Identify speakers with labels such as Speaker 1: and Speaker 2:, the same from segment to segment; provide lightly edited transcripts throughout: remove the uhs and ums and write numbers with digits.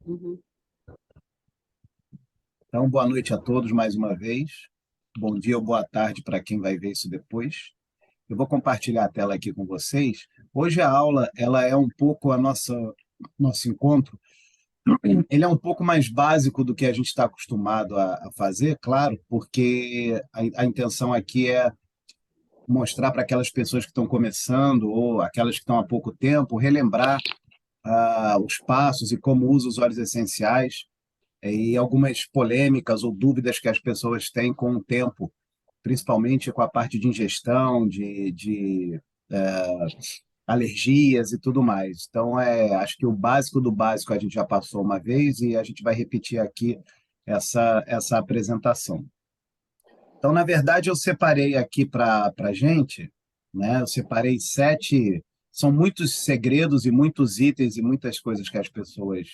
Speaker 1: Uhum.
Speaker 2: Então, boa noite a todos mais uma vez. Bom dia ou boa tarde para quem vai ver isso depois. Eu vou compartilhar a tela aqui com vocês. Hoje a aula, ela é um pouco a nosso encontro, ele é um pouco mais básico do que a gente está acostumado a fazer, claro, porque a intenção aqui é mostrar para aquelas pessoas que estão começando ou aquelas que estão há pouco tempo, relembrar os passos e como usa os óleos essenciais e algumas polêmicas ou dúvidas que as pessoas têm com o tempo, principalmente com a parte de ingestão, de alergias e tudo mais. Então, acho que o básico do básico a gente já passou uma vez e a gente vai repetir aqui essa apresentação. Então, na verdade, eu separei aqui para a gente, né? Eu separei sete. São muitos segredos e muitos itens e muitas coisas que as pessoas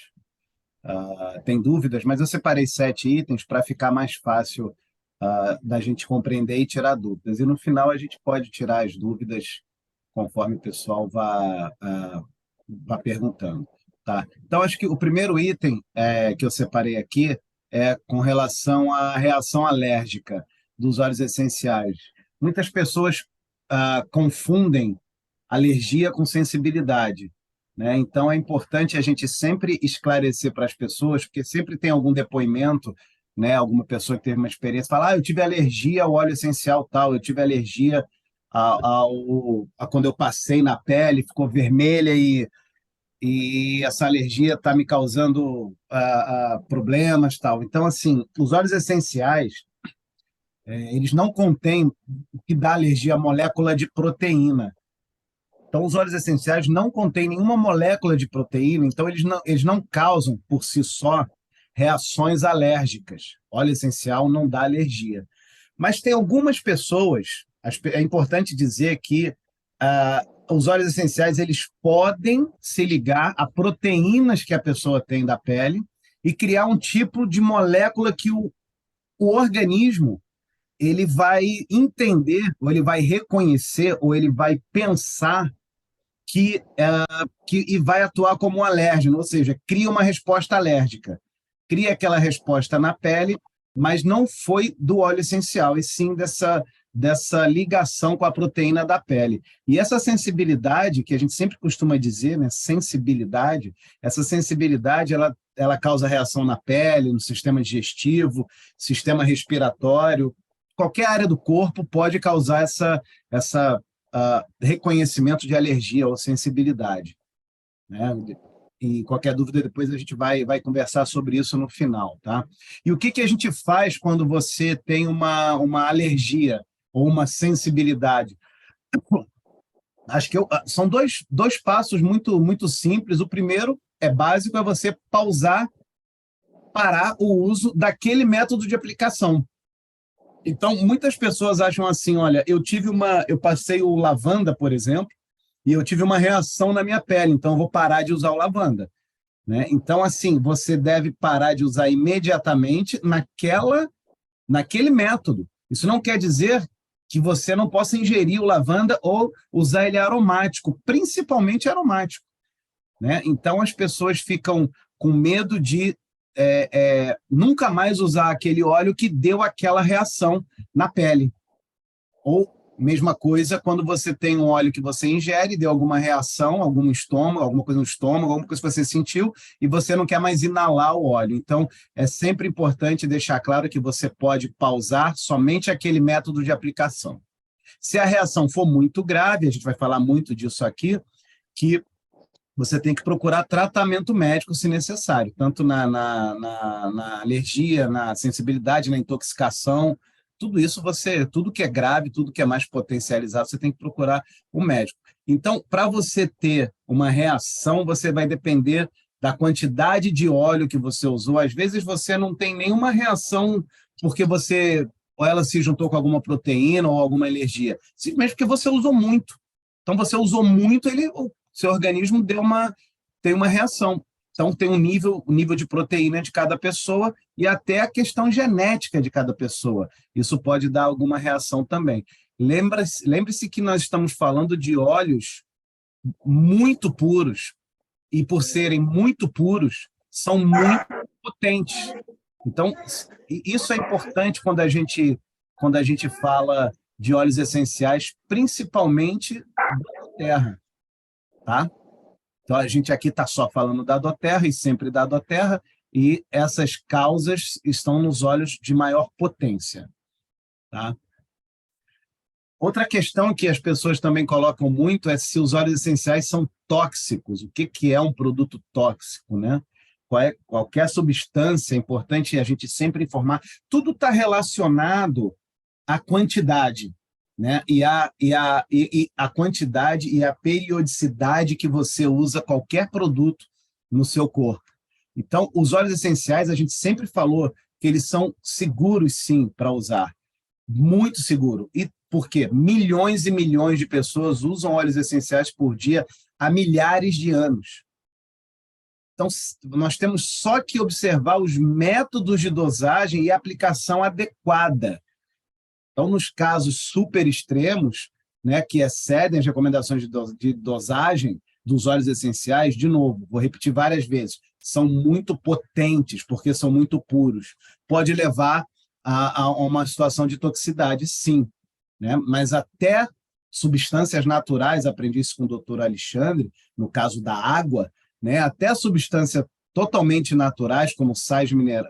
Speaker 2: têm dúvidas, mas eu separei sete itens para ficar mais fácil da gente compreender e tirar dúvidas. E no final a gente pode tirar as dúvidas conforme o pessoal vá perguntando. Tá? Então, acho que o primeiro item que eu separei aqui é com relação à reação alérgica dos óleos essenciais. Muitas pessoas confundem alergia com sensibilidade, né? Então, é importante a gente sempre esclarecer para as pessoas, porque sempre tem algum depoimento, né? Alguma pessoa que teve uma experiência, fala, eu tive alergia ao óleo essencial tal, eu tive alergia a quando eu passei na pele, ficou vermelha e essa alergia está me causando problemas tal. Então, assim, os óleos essenciais, eles não contêm o que dá alergia à molécula de proteína. Então, os óleos essenciais não contêm nenhuma molécula de proteína, então eles não causam, por si só, reações alérgicas. Óleo essencial não dá alergia. Mas tem algumas pessoas, é importante dizer que os óleos essenciais eles podem se ligar a proteínas que a pessoa tem da pele e criar um tipo de molécula que o organismo ele vai entender, ou ele vai reconhecer, ou ele vai pensar e vai atuar como um alérgeno, ou seja, cria uma resposta alérgica. Cria aquela resposta na pele, mas não foi do óleo essencial, e sim dessa ligação com a proteína da pele. E essa sensibilidade, que a gente sempre costuma dizer, né, sensibilidade, essa sensibilidade ela causa reação na pele, no sistema digestivo, sistema respiratório, qualquer área do corpo pode causar essa reconhecimento de alergia ou sensibilidade, né? E qualquer dúvida depois a gente vai conversar sobre isso no final, tá? E o que a gente faz quando você tem uma alergia ou uma sensibilidade? Acho que são dois passos muito simples. O primeiro é básico, é você parar o uso daquele método de aplicação. Então, muitas pessoas acham assim, olha, eu passei o lavanda, por exemplo, e eu tive uma reação na minha pele, então eu vou parar de usar o lavanda, né? Então, assim, você deve parar de usar imediatamente naquele método. Isso não quer dizer que você não possa ingerir o lavanda ou usar ele aromático, principalmente aromático, né? Então, as pessoas ficam com medo de nunca mais usar aquele óleo que deu aquela reação na pele. Ou, mesma coisa, quando você tem um óleo que você ingere, deu alguma reação, algum estômago, alguma coisa no estômago, alguma coisa que você sentiu, e você não quer mais inalar o óleo. Então, é sempre importante deixar claro que você pode pausar somente aquele método de aplicação. Se a reação for muito grave, a gente vai falar muito disso aqui, que você tem que procurar tratamento médico se necessário, tanto na alergia, na sensibilidade, na intoxicação, tudo isso tudo que é grave, tudo que é mais potencializado, você tem que procurar um médico. Então, para você ter uma reação, você vai depender da quantidade de óleo que você usou. Às vezes você não tem nenhuma reação porque ou ela se juntou com alguma proteína ou alguma alergia, simplesmente porque você usou muito. Então, você usou muito, o seu organismo tem uma reação. Então, tem um nível de proteína de cada pessoa e até a questão genética de cada pessoa. Isso pode dar alguma reação também. Lembre-se que nós estamos falando de óleos muito puros, e por serem muito puros, são muito potentes. Então, isso é importante quando a gente fala de óleos essenciais, principalmente da doTERRA, tá? Então, a gente aqui está só falando da doTERRA e sempre da doTERRA, e essas causas estão nos óleos de maior potência, tá? Outra questão que as pessoas também colocam muito é se os óleos essenciais são tóxicos. O que é um produto tóxico, né? Qualquer substância, é importante a gente sempre informar. Tudo está relacionado à quantidade, né? E a quantidade e a periodicidade que você usa qualquer produto no seu corpo. Então, os óleos essenciais, a gente sempre falou que eles são seguros, sim, para usar. Muito seguro. E por quê? Milhões e milhões de pessoas usam óleos essenciais por dia há milhares de anos. Então, nós temos só que observar os métodos de dosagem e aplicação adequada. Então, nos casos super extremos, né, que excedem as recomendações de dosagem dos óleos essenciais, de novo, vou repetir várias vezes, são muito potentes, porque são muito puros. Pode levar a uma situação de toxicidade, sim, né? Mas até substâncias naturais, aprendi isso com o doutor Alexandre, no caso da água, né? Até substâncias totalmente naturais, como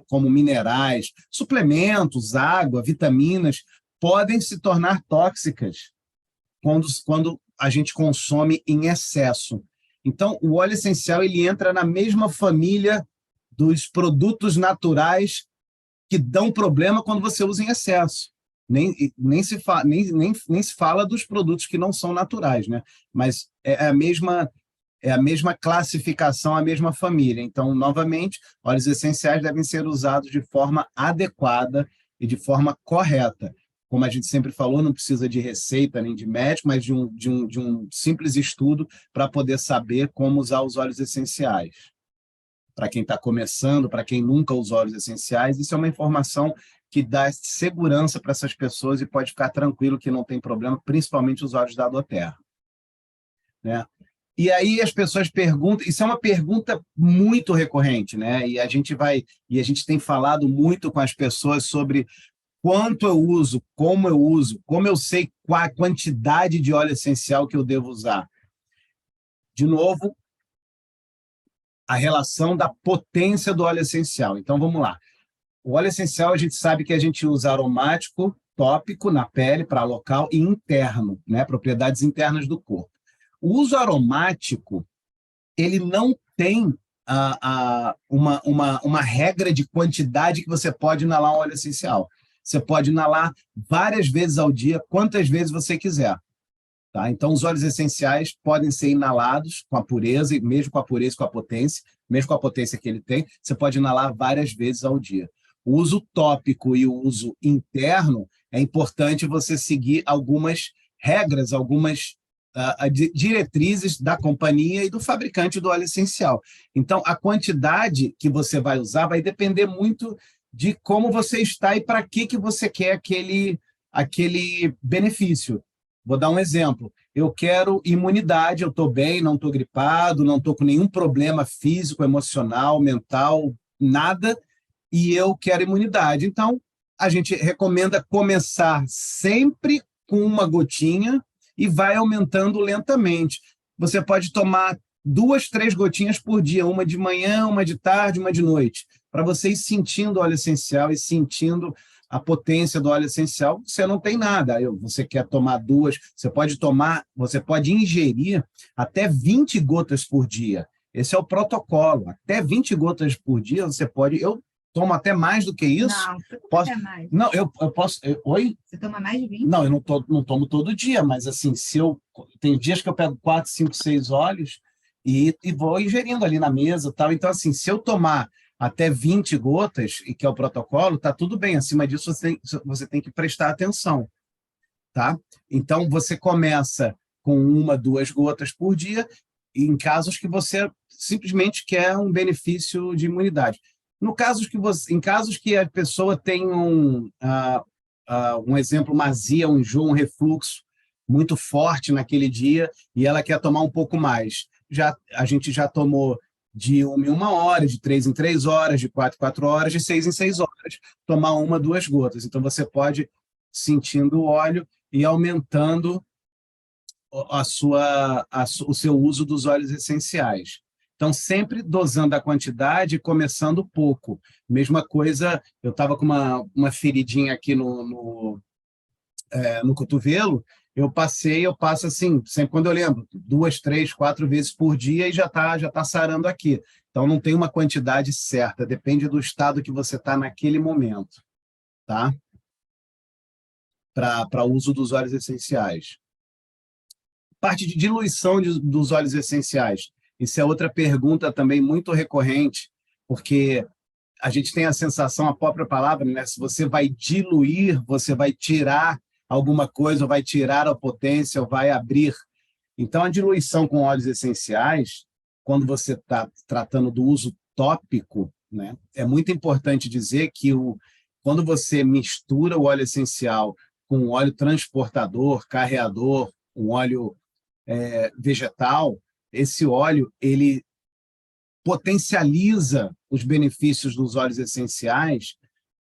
Speaker 2: como minerais, suplementos, água, vitaminas, podem se tornar tóxicas quando a gente consome em excesso. Então, o óleo essencial ele entra na mesma família dos produtos naturais que dão problema quando você usa em excesso. Nem se fala dos produtos que não são naturais, né? Mas é a mesma classificação, a mesma família. Então, novamente, óleos essenciais devem ser usados de forma adequada e de forma correta. Como a gente sempre falou, não precisa de receita nem de médico, mas de um simples estudo para poder saber como usar os óleos essenciais. Para quem está começando, para quem nunca usou óleos essenciais, isso é uma informação que dá segurança para essas pessoas e pode ficar tranquilo que não tem problema, principalmente os óleos da doTERRA, né? E aí as pessoas perguntam, isso é uma pergunta muito recorrente, né? E a gente tem falado muito com as pessoas sobre quanto eu uso, como eu sei qual a quantidade de óleo essencial que eu devo usar. De novo, a relação da potência do óleo essencial. Então, vamos lá. O óleo essencial, a gente sabe que a gente usa aromático, tópico, na pele, para local, e interno, né? Propriedades internas do corpo. O uso aromático, ele não tem uma regra de quantidade que você pode inalar um óleo essencial. Você pode inalar várias vezes ao dia, quantas vezes você quiser. Tá? Então, os óleos essenciais podem ser inalados com a pureza, e mesmo com a pureza e com a potência, mesmo com a potência que ele tem, você pode inalar várias vezes ao dia. O uso tópico e o uso interno, é importante você seguir algumas regras, algumas diretrizes da companhia e do fabricante do óleo essencial. Então, a quantidade que você vai usar vai depender muito de como você está e para que você quer aquele benefício. Vou dar um exemplo. Eu quero imunidade, eu estou bem, não estou gripado, não estou com nenhum problema físico, emocional, mental, nada, e eu quero imunidade. Então, a gente recomenda começar sempre com uma gotinha e vai aumentando lentamente. Você pode tomar 2, 3 gotinhas por dia, uma de manhã, uma de tarde, uma de noite, para você ir sentindo o óleo essencial e sentindo a potência do óleo essencial. Você não tem nada. Você quer tomar 2, você pode ingerir até 20 gotas por dia. Esse é o protocolo. Até 20 gotas por dia você pode. Eu tomo até mais do que isso.
Speaker 1: Não, você toma até mais.
Speaker 2: Não, eu posso. Oi?
Speaker 1: Você toma mais de 20?
Speaker 2: Não, eu não tomo todo dia, mas assim, tem dias que eu pego 4, 5, 6 óleos e vou ingerindo ali na mesa, tal. Então, assim, se eu tomar até 20 gotas, e que é o protocolo, tá tudo bem. Acima disso, você tem que prestar atenção, tá? Então, você começa com 1, 2 gotas por dia, em casos que você simplesmente quer um benefício de imunidade. Em casos que a pessoa tem um exemplo, uma azia, um enjoo, um refluxo muito forte naquele dia, e ela quer tomar um pouco mais. A gente já tomou de 1 em 1 hora, de 3 em 3 horas, de 4 em 4 horas, de 6 em 6 horas, tomar 1, 2 gotas. Então, você pode, sentindo o óleo e aumentando o seu uso dos óleos essenciais. Então, sempre dosando a quantidade e começando pouco. Mesma coisa, eu estava com uma feridinha aqui no cotovelo, eu passo assim, sempre quando eu lembro, 2, 3, 4 vezes por dia e já tá sarando aqui. Então, não tem uma quantidade certa, depende do estado que você está naquele momento, tá? Para o uso dos óleos essenciais. Parte de diluição dos óleos essenciais. Isso é outra pergunta também muito recorrente, porque a gente tem a sensação, a própria palavra, né? Se você vai diluir, você vai tirar alguma coisa, ou vai tirar a potência, ou vai abrir. Então, a diluição com óleos essenciais, quando você está tratando do uso tópico, né, é muito importante dizer que quando você mistura o óleo essencial com um óleo transportador, carreador, um óleo vegetal, esse óleo ele potencializa os benefícios dos óleos essenciais.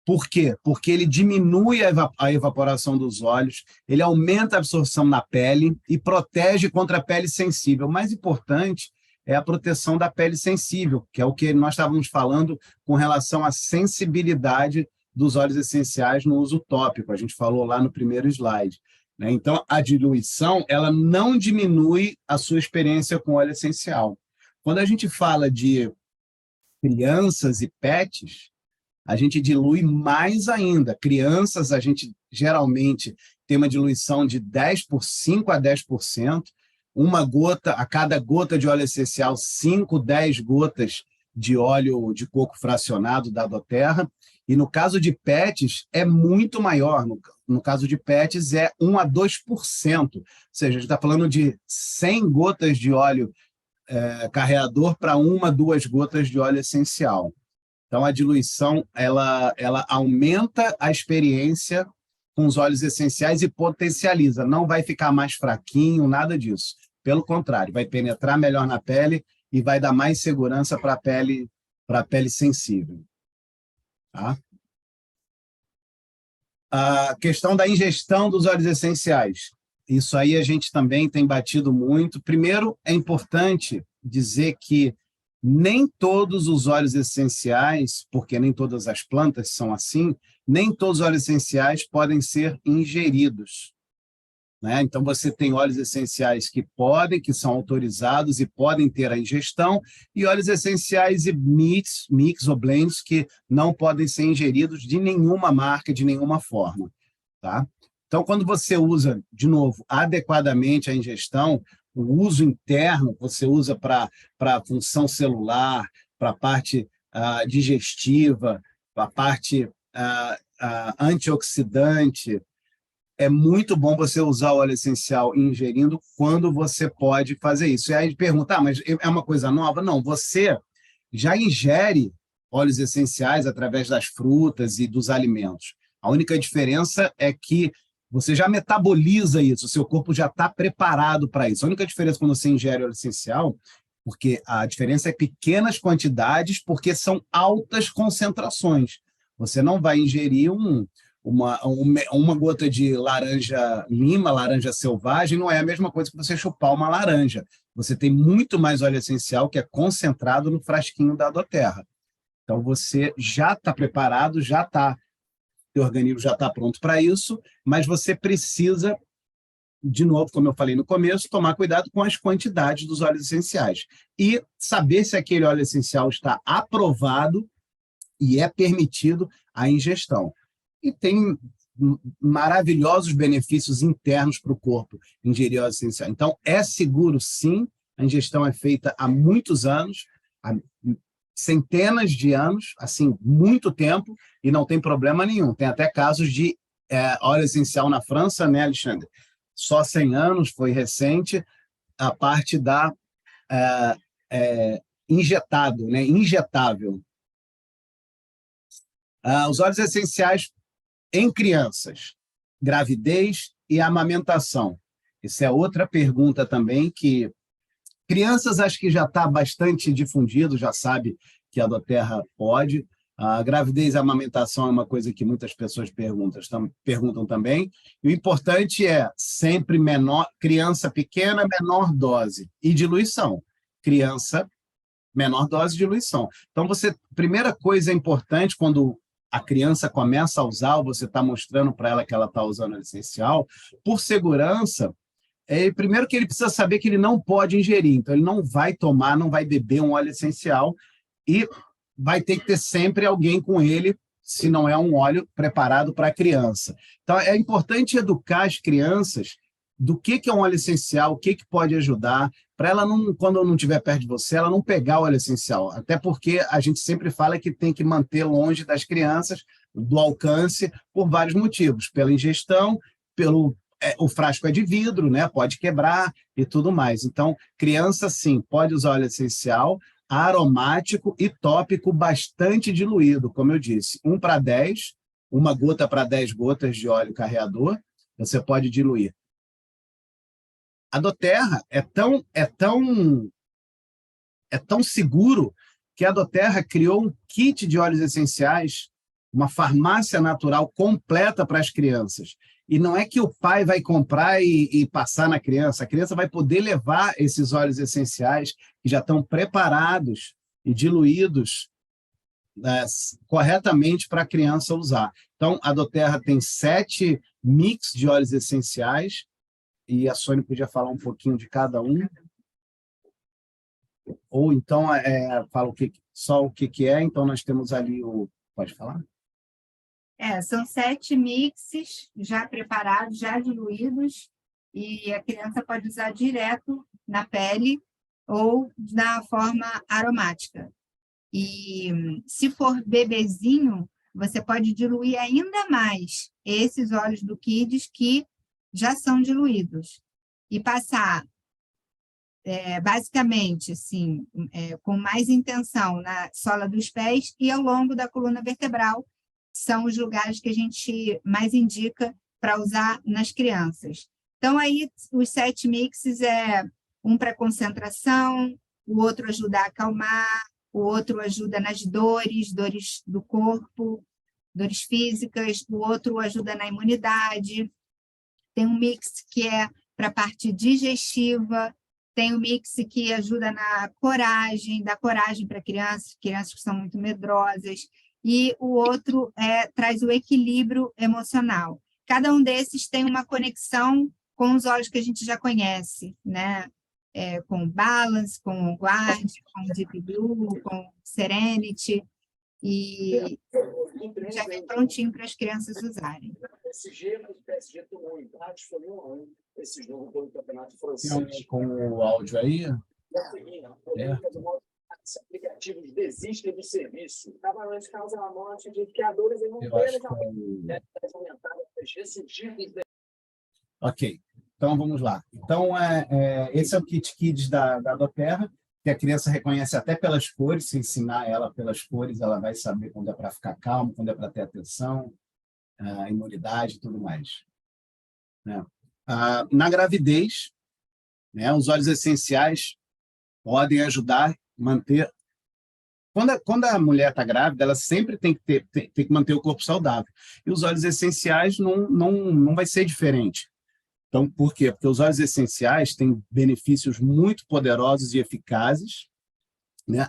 Speaker 2: Por quê? Porque ele diminui a evaporação dos óleos, ele aumenta a absorção na pele e protege contra a pele sensível. O mais importante é a proteção da pele sensível, que é o que nós estávamos falando com relação à sensibilidade dos óleos essenciais no uso tópico. A gente falou lá no primeiro slide, né? Então, a diluição ela não diminui a sua experiência com óleo essencial. Quando a gente fala de crianças e pets, a gente dilui mais ainda. Crianças, a gente geralmente tem uma diluição de 5 a 10%, uma gota, a cada gota de óleo essencial, 5, 10 gotas de óleo de coco fracionado dado à terra. E no caso de pets, é muito maior. No caso de pets, é 1 a 2%. Ou seja, a gente está falando de 100 gotas de óleo carreador para 1, 2 gotas de óleo essencial. Então, a diluição ela aumenta a experiência com os óleos essenciais e potencializa. Não vai ficar mais fraquinho, nada disso. Pelo contrário, vai penetrar melhor na pele e vai dar mais segurança para a pele sensível. Tá? A questão da ingestão dos óleos essenciais. Isso aí a gente também tem batido muito. Primeiro, é importante dizer que nem todos os óleos essenciais, porque nem todas as plantas são assim, nem todos os óleos essenciais podem ser ingeridos, né? Então, você tem óleos essenciais que são autorizados e podem ter a ingestão, e óleos essenciais e mix ou blends que não podem ser ingeridos de nenhuma marca, de nenhuma forma, tá? Então, quando você usa, de novo, adequadamente a ingestão, o uso interno, você usa para a função celular, para a parte digestiva, para a parte antioxidante, é muito bom você usar o óleo essencial ingerindo quando você pode fazer isso. E aí pergunta, mas é uma coisa nova? Não, você já ingere óleos essenciais através das frutas e dos alimentos. A única diferença é que você já metaboliza isso, o seu corpo já está preparado para isso. A única diferença quando você ingere óleo essencial, porque a diferença é pequenas quantidades, porque são altas concentrações. Você não vai ingerir uma gota de laranja lima, laranja selvagem, não é a mesma coisa que você chupar uma laranja. Você tem muito mais óleo essencial que é concentrado no frasquinho dado à terra. Então, você já está preparado, seu organismo já está pronto para isso, mas você precisa, de novo, como eu falei no começo, tomar cuidado com as quantidades dos óleos essenciais e saber se aquele óleo essencial está aprovado e é permitido a ingestão. E tem maravilhosos benefícios internos para o corpo ingerir óleo essencial. Então, é seguro, sim, a ingestão é feita há muitos anos, há centenas de anos, assim, muito tempo, e não tem problema nenhum. Tem até casos de óleo essencial na França, né, Alexandre? Só 100 anos, foi recente, a parte da injetado, né, injetável. Os óleos essenciais em crianças, gravidez e amamentação. Isso é outra pergunta também que Crianças, acho que já está bastante difundido, já sabe que a doTERRA pode. A gravidez e a amamentação é uma coisa que muitas pessoas perguntam também. E o importante é sempre criança pequena, menor dose e diluição. Criança, menor dose de diluição. Então, primeira coisa importante, quando a criança começa a usar, ou você está mostrando para ela que ela está usando o essencial, por segurança, primeiro que ele precisa saber que ele não pode ingerir, então ele não vai tomar, não vai beber um óleo essencial e vai ter que ter sempre alguém com ele, se não é um óleo preparado para a criança. Então, é importante educar as crianças do que é um óleo essencial, o que pode ajudar, para ela, não, quando não estiver perto de você, ela não pegar o óleo essencial. Até porque a gente sempre fala que tem que manter longe das crianças, do alcance, por vários motivos. Pela ingestão, o frasco é de vidro, né? Pode quebrar e tudo mais. Então, criança, sim, pode usar óleo essencial, aromático e tópico bastante diluído, como eu disse. 1:10, uma gota para 10 gotas de óleo carreador, você pode diluir. A doTERRA é tão seguro que a doTERRA criou um kit de óleos essenciais, uma farmácia natural completa para as crianças. E não é que o pai vai comprar e passar na criança, a criança vai poder levar esses óleos essenciais que já estão preparados e diluídos corretamente para a criança usar. Então, a doTERRA tem 7 mix de óleos essenciais, e a Sônia podia falar um pouquinho de cada um. Ou então, fala só o que é, então nós temos ali o... Pode falar?
Speaker 1: São 7 mixes já preparados, já diluídos, e a criança pode usar direto na pele ou na forma aromática. E se for bebezinho, você pode diluir ainda mais esses óleos do Kids que já são diluídos e passar basicamente assim, com mais intenção na sola dos pés e ao longo da coluna vertebral, são os lugares que a gente mais indica para usar nas crianças. Então, aí, os 7 mixes um para concentração, o outro ajuda a acalmar, o outro ajuda nas dores do corpo, dores físicas, o outro ajuda na imunidade. Tem um mix que é para a parte digestiva, tem um mix que ajuda na coragem, dá coragem para crianças que são muito medrosas, e o outro traz o equilíbrio emocional. Cada um desses tem uma conexão com os óleos que a gente já conhece, né? Com o Balance, com o Guard, com o Deep Blue, com o Serenity, e já vem prontinho para as crianças usarem.
Speaker 3: PSG, mas o PSG tomou um empate, foi 1-1 esse jogo pelo Campeonato Francês.
Speaker 2: Tem alguém com o áudio aí?
Speaker 3: Os aplicativos desistem do serviço. Trabalhadores causam a morte de criadores e não
Speaker 2: Ok, então vamos lá. Então, esse é o Kit Kids da doTERRA, que a criança reconhece até pelas cores. Se ensinar ela pelas cores, ela vai saber quando é para ficar calmo, quando é para ter atenção, imunidade e tudo mais. Né? Na gravidez, né, os óleos essenciais podem ajudar a manter... Quando a mulher está grávida, ela sempre tem que manter o corpo saudável. E os óleos essenciais não vai ser diferente. Então, por quê? Porque os óleos essenciais têm benefícios muito poderosos e eficazes, né?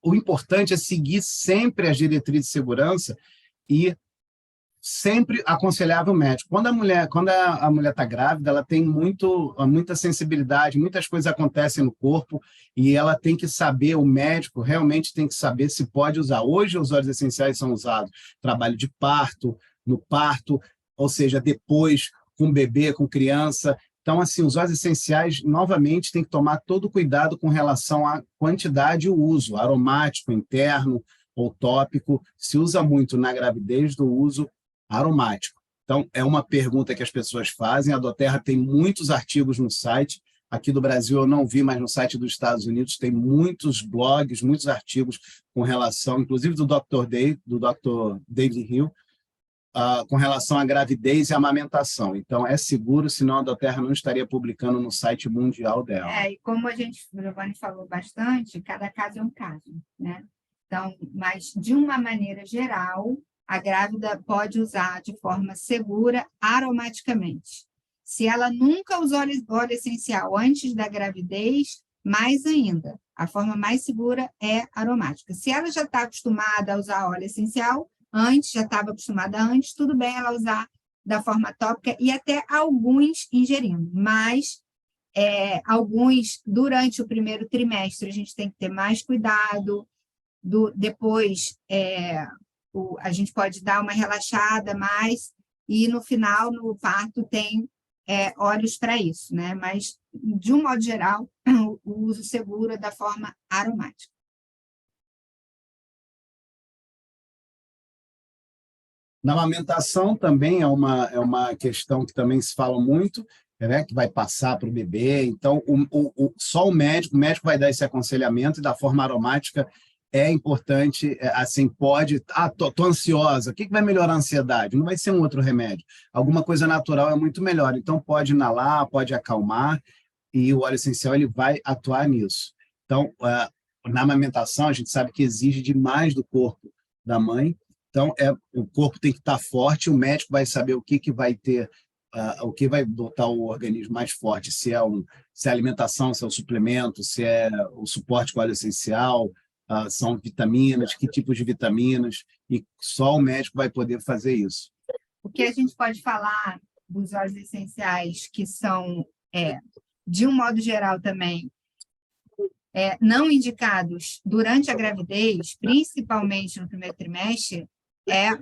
Speaker 2: O importante é seguir sempre as diretrizes de segurança e sempre aconselhar o médico. Quando a mulher está grávida, ela tem muita sensibilidade, muitas coisas acontecem no corpo e ela tem que saber, o médico realmente tem que saber se pode usar. Hoje, os óleos essenciais são usados no trabalho de parto, no parto, ou seja, depois com bebê, com criança. Então, assim, os óleos essenciais, novamente, tem que tomar todo o cuidado com relação à quantidade e o uso, aromático, interno ou tópico. Se usa muito na gravidez do uso aromático. Então, é uma pergunta que as pessoas fazem. A doTERRA tem muitos artigos no site. Aqui do Brasil eu não vi, mas no site dos Estados Unidos tem muitos blogs, muitos artigos com relação, inclusive do Dr. David Hill, com relação à gravidez e amamentação. Então, é seguro, senão a Doterra não estaria publicando no site mundial dela.
Speaker 1: E como o Giovanni falou bastante, cada caso é um caso, né? Então, mas de uma maneira geral, a grávida pode usar de forma segura aromaticamente. Se ela nunca usou óleo essencial antes da gravidez, mais ainda, a forma mais segura é aromática. Se ela já está acostumada a usar óleo essencial, já estava acostumada antes, tudo bem ela usar da forma tópica e até alguns ingerindo, mas alguns durante o primeiro trimestre a gente tem que ter mais cuidado, depois a gente pode dar uma relaxada mais e no final, no parto, tem óleos para isso, né? Mas, de um modo geral, o uso seguro é da forma aromática.
Speaker 2: Na amamentação também é uma questão que também se fala muito, né, que vai passar para o bebê. Então, só o médico vai dar esse aconselhamento, e da forma aromática é importante, assim, pode... tô ansiosa, o que vai melhorar a ansiedade? Não vai ser um outro remédio. Alguma coisa natural é muito melhor. Então, pode inalar, pode acalmar, e o óleo essencial ele vai atuar nisso. Então, na amamentação, a gente sabe que exige demais do corpo da mãe. Então, o corpo tem que estar forte, o médico vai saber o que vai ter, o que vai botar o organismo mais forte, se é a alimentação, se é o suplemento, se é o suporte com óleo essencial, são vitaminas, que tipos de vitaminas, e só o médico vai poder fazer isso.
Speaker 1: O que a gente pode falar dos óleos essenciais que são, de um modo geral também, não indicados durante a gravidez, principalmente no primeiro trimestre,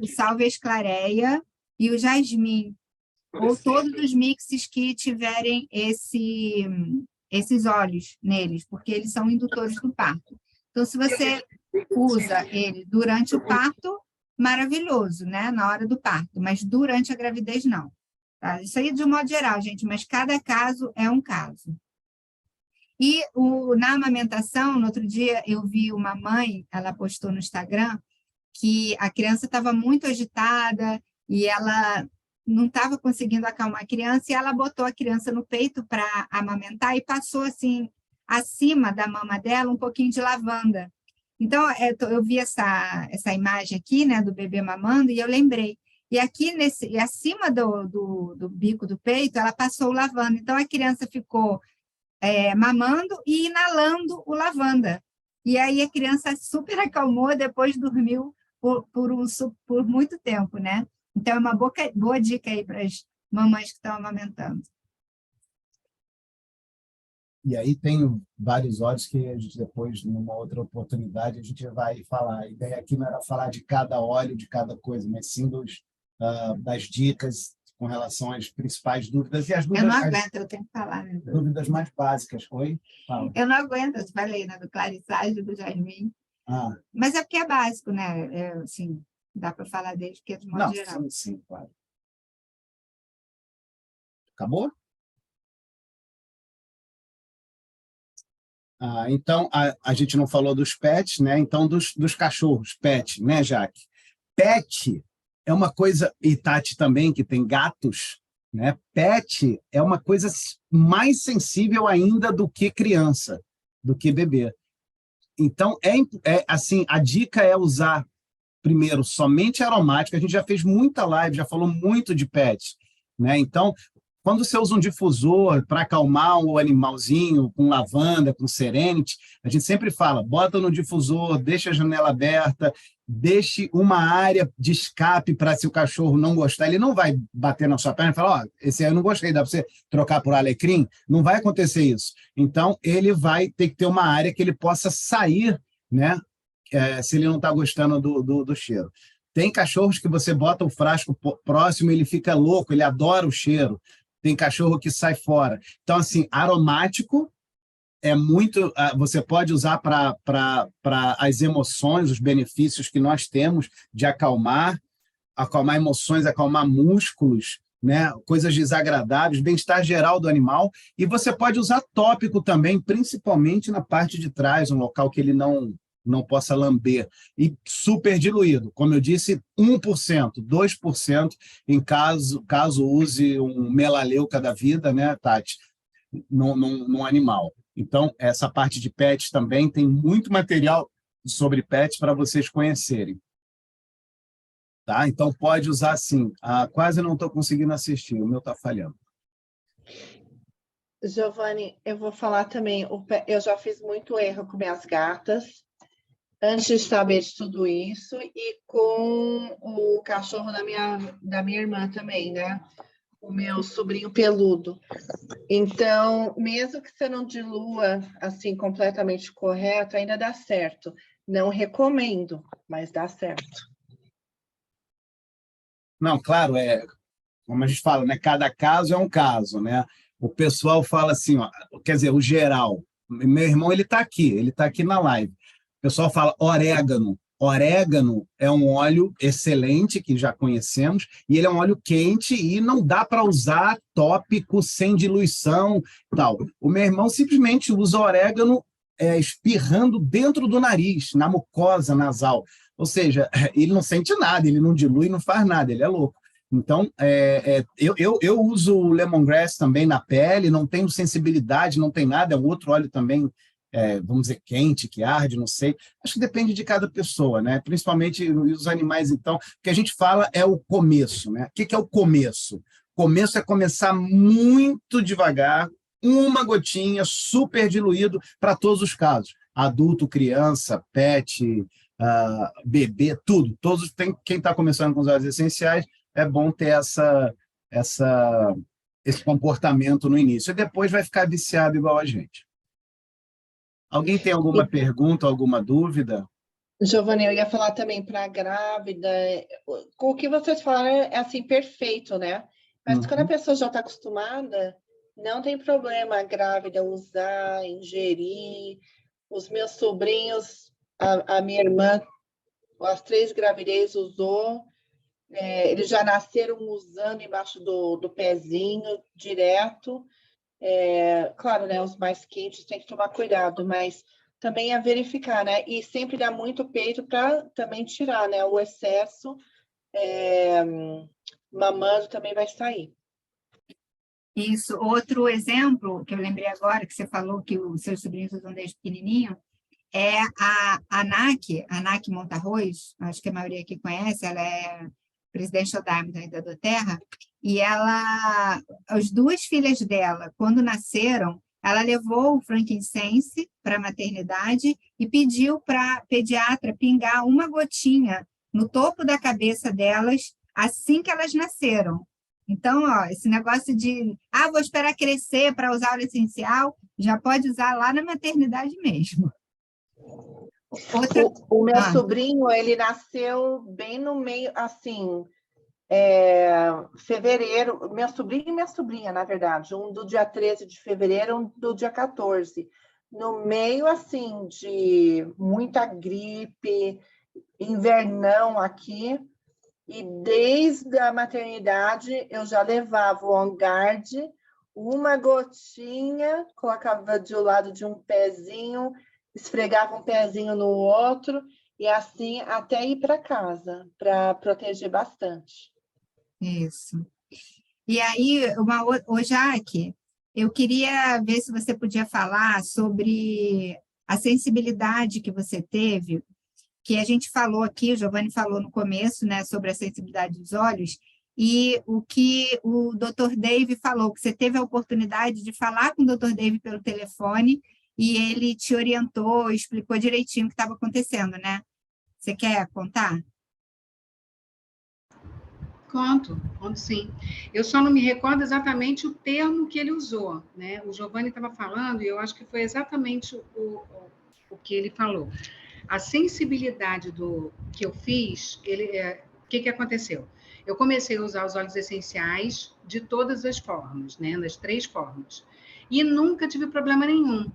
Speaker 1: o Salvia esclareia e o jasmim, ou todos os mixes que tiverem esses óleos neles, porque eles são indutores do parto. Então, se você usa ele durante o parto, maravilhoso, né? Na hora do parto, mas durante a gravidez, não. Tá? Isso aí de um modo geral, gente, mas cada caso é um caso. E na amamentação, no outro dia, eu vi uma mãe, ela postou no Instagram, que a criança estava muito agitada e ela não estava conseguindo acalmar a criança, e ela botou a criança no peito para amamentar e passou, assim, acima da mama dela, um pouquinho de lavanda. Então, eu vi essa imagem aqui, né, do bebê mamando, e eu lembrei. E aqui, acima do bico do peito, ela passou o lavanda. Então, a criança ficou mamando e inalando o lavanda. E aí a criança super acalmou, depois dormiu por muito tempo, né? Então, é uma boa dica aí para as mamães que estão amamentando.
Speaker 2: E aí tem vários óleos que a gente depois, numa outra oportunidade, a gente vai falar. A ideia aqui não era falar de cada óleo, de cada coisa, mas sim das dicas com relação às principais dúvidas. E as dúvidas,
Speaker 1: eu não aguento, eu tenho que falar. Né?
Speaker 2: Dúvidas mais básicas. Oi? Fala.
Speaker 1: Eu não aguento, eu falei, né, do clarissagem, do jasmim. Mas é porque é básico, né? Assim, dá para falar deles, porque é de modo geral.
Speaker 2: Sim, claro. Acabou? Então, a gente não falou dos pets, né? Então, dos cachorros, pet, né, Jaque? Pet é uma coisa, e Tati também, que tem gatos, né? Pet é uma coisa mais sensível ainda do que criança, do que bebê. Então, assim, a dica é usar, primeiro, somente aromática. A gente já fez muita live, já falou muito de pet, né? Então, quando você usa um difusor para acalmar o animalzinho, com lavanda, com serenity, a gente sempre fala, bota no difusor, deixa a janela aberta, deixe uma área de escape para, se o cachorro não gostar, ele não vai bater na sua perna e falar, esse aí eu não gostei, dá para você trocar por alecrim? Não vai acontecer isso. Então, ele vai ter que ter uma área que ele possa sair, né? Se ele não está gostando do cheiro. Tem cachorros que você bota o frasco próximo e ele fica louco, ele adora o cheiro. Tem cachorro que sai fora. Então, assim, aromático é muito... Você pode usar para as emoções, os benefícios que nós temos de acalmar emoções, acalmar músculos, né? Coisas desagradáveis, bem-estar geral do animal. E você pode usar tópico também, principalmente na parte de trás, um local que ele não não possa lamber. E super diluído, como eu disse, 1%, 2% em caso use um melaleuca da vida, né, Tati, num animal. Então, essa parte de pets também tem muito material sobre pets para vocês conhecerem. Tá? Então, pode usar sim. Quase não estou conseguindo assistir, o meu está falhando.
Speaker 4: Giovanni, eu vou falar também, eu já fiz muito erro com minhas gatas, antes de saber de tudo isso, e com o cachorro da minha irmã também, né? O meu sobrinho peludo. Então, mesmo que você não dilua assim completamente correto, ainda dá certo. Não recomendo, mas dá certo.
Speaker 2: Não, claro, como a gente fala, né? Cada caso é um caso, né? O pessoal fala assim, ó, quer dizer, o geral. Meu irmão, ele está aqui na live. O pessoal fala orégano. Orégano é um óleo excelente, que já conhecemos, e ele é um óleo quente e não dá para usar tópico sem diluição tal. O meu irmão simplesmente usa orégano espirrando dentro do nariz, na mucosa nasal. Ou seja, ele não sente nada, ele não dilui, não faz nada, ele é louco. Então, eu uso o lemongrass também na pele, não tenho sensibilidade, não tem nada, é um outro óleo também, vamos dizer, quente, que arde, não sei. Acho que depende de cada pessoa, né? Principalmente os animais, então. O que a gente fala é o começo, né? O que é o começo? Começo é começar muito devagar, uma gotinha, super diluído, para todos os casos. Adulto, criança, pet, bebê, tudo. Quem está começando com os óleos essenciais, é bom ter esse comportamento no início. E depois vai ficar viciado igual a gente. Alguém tem alguma pergunta, alguma dúvida?
Speaker 4: Giovanni, eu ia falar também para a grávida. O que vocês falaram é assim, perfeito, né? Mas quando a pessoa já está acostumada, não tem problema a grávida usar, ingerir. Os meus sobrinhos, a minha irmã, as 3 gravidez usou. Eles já nasceram usando embaixo do pezinho, direto. Claro, né, os mais quentes tem que tomar cuidado, mas também é verificar, né? E sempre dá muito peito para também tirar, né? O excesso, mamando também vai sair.
Speaker 1: Isso. Outro exemplo que eu lembrei agora, que você falou que os seus sobrinhos usam desde pequenininho, é a ANAC Montarroz, acho que a maioria aqui conhece, ela é presidente da Diamond ainda do Terra, e as 2 filhas dela, quando nasceram, ela levou o frankincense para a maternidade e pediu para a pediatra pingar uma gotinha no topo da cabeça delas assim que elas nasceram. Então, esse negócio de, vou esperar crescer para usar óleo essencial, já pode usar lá na maternidade mesmo.
Speaker 4: O meu sobrinho, ele nasceu bem no meio, assim, fevereiro, meu sobrinho e minha sobrinha, na verdade, um do dia 13 de fevereiro, um do dia 14. No meio, assim, de muita gripe, invernão aqui, e desde a maternidade eu já levava o On Guard, uma gotinha, colocava de um lado de um pezinho, esfregava um pezinho no outro, e assim até ir para casa, para proteger bastante.
Speaker 1: Isso. E aí, Jaque, eu queria ver se você podia falar sobre a sensibilidade que você teve, que a gente falou aqui, o Giovanni falou no começo, né, sobre a sensibilidade dos olhos, e o que o Dr. Dave falou, que você teve a oportunidade de falar com o Dr. Dave pelo telefone, e ele te orientou, explicou direitinho o que estava acontecendo, né? Você quer contar?
Speaker 5: Conto sim. Eu só não me recordo exatamente o termo que ele usou, né? O Giovanni estava falando, e eu acho que foi exatamente o que ele falou. A sensibilidade que eu fiz, o que aconteceu? Eu comecei a usar os óleos essenciais de todas as formas, né? Das 3 formas. E nunca tive problema nenhum.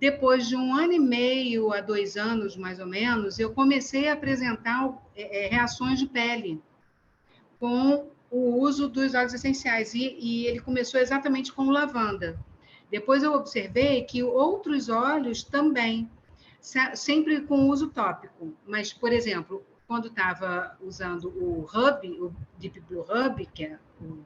Speaker 5: Depois de 1 ano e meio a 2 anos, mais ou menos, eu comecei a apresentar reações de pele com o uso dos óleos essenciais. E ele começou exatamente com o lavanda. Depois eu observei que outros óleos também. sempre com uso tópico. Mas, por exemplo, quando estava usando o Hub, o Deep Blue Hub, que é o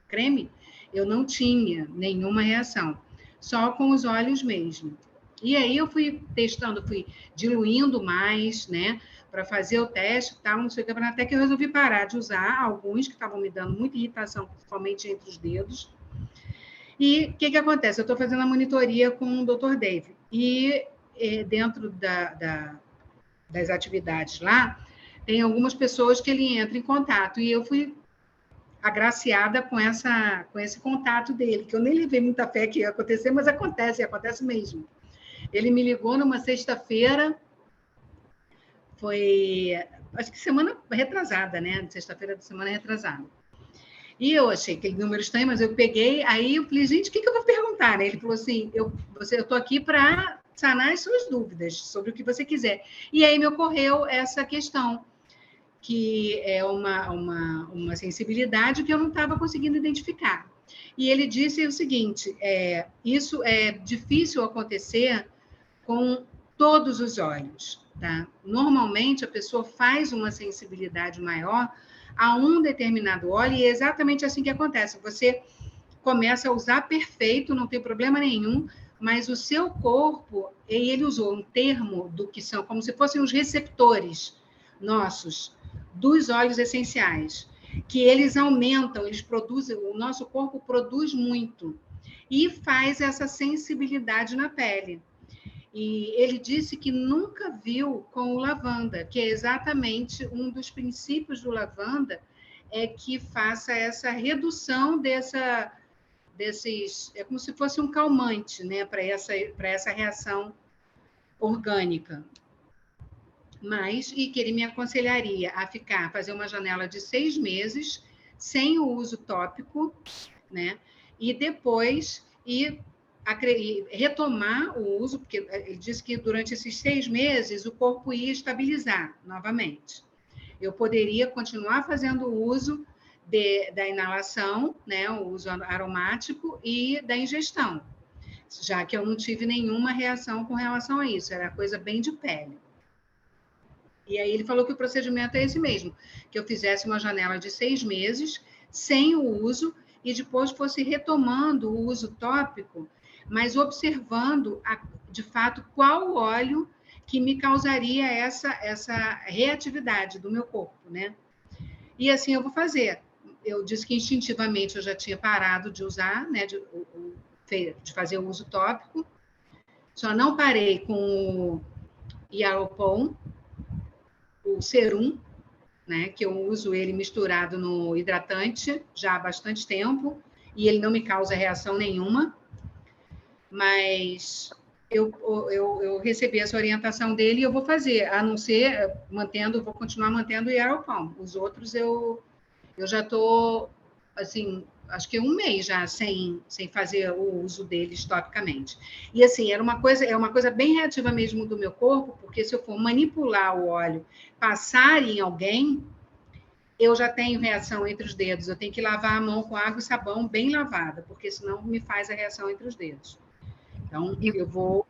Speaker 5: creme, eu não tinha nenhuma reação, só com os óleos mesmo. E aí eu fui testando, fui diluindo mais, né, para fazer o teste e tal, não sei o que, até que eu resolvi parar de usar alguns que estavam me dando muita irritação, principalmente entre os dedos. E o que acontece? Eu estou fazendo a monitoria com o Dr. Dave, e dentro das atividades lá, tem algumas pessoas que ele entra em contato, e eu fui agraciada com esse contato dele, que eu nem levei muita fé que ia acontecer, mas acontece, e acontece mesmo. Ele me ligou numa sexta-feira, foi, acho que semana retrasada, né? Sexta-feira da semana retrasada. E eu achei aquele número estranho, mas eu peguei, aí eu falei, gente, o que eu vou perguntar? Né? Ele falou assim, eu estou aqui para sanar as suas dúvidas sobre o que você quiser. E aí me ocorreu essa questão, que é uma sensibilidade que eu não estava conseguindo identificar. E ele disse o seguinte, isso é difícil acontecer com todos os olhos, tá? Normalmente, a pessoa faz uma sensibilidade maior a um determinado óleo, e é exatamente assim que acontece. Você começa a usar perfeito, não tem problema nenhum, mas o seu corpo, e ele usou um termo do que são, como se fossem os receptores nossos, dos óleos essenciais, que eles aumentam, eles produzem, o nosso corpo produz muito, e faz essa sensibilidade na pele. E ele disse que nunca viu com o lavanda, que é exatamente um dos princípios do lavanda, é que faça essa redução desses... É como se fosse um calmante, né, para essa reação orgânica. E que ele me aconselharia a fazer uma janela de 6 meses, sem o uso tópico, né, e depois retomar o uso, porque ele disse que durante esses 6 meses o corpo ia estabilizar novamente. Eu poderia continuar fazendo o uso da inalação, né, o uso aromático e da ingestão, já que eu não tive nenhuma reação com relação a isso, era coisa bem de pele. E aí ele falou que o procedimento é esse mesmo, que eu fizesse uma janela de 6 meses, sem o uso, e depois fosse retomando o uso tópico, mas observando, de fato, qual óleo que me causaria essa reatividade do meu corpo, né? E assim eu vou fazer. Eu disse que instintivamente eu já tinha parado de usar, né, de fazer o uso tópico, só não parei com o Yaropon, o serum, né, que eu uso ele misturado no hidratante já há bastante tempo, e ele não me causa reação nenhuma, mas eu recebi essa orientação dele e eu vou fazer, a não ser vou continuar mantendo o Yaropon. Os outros eu já estou, assim, acho que 1 mês já sem fazer o uso deles topicamente. E assim, é uma coisa bem reativa mesmo do meu corpo, porque se eu for manipular o óleo, passar em alguém, eu já tenho reação entre os dedos. Eu tenho que lavar a mão com água e sabão bem lavada, porque senão me faz a reação entre os dedos. Então, eu vou...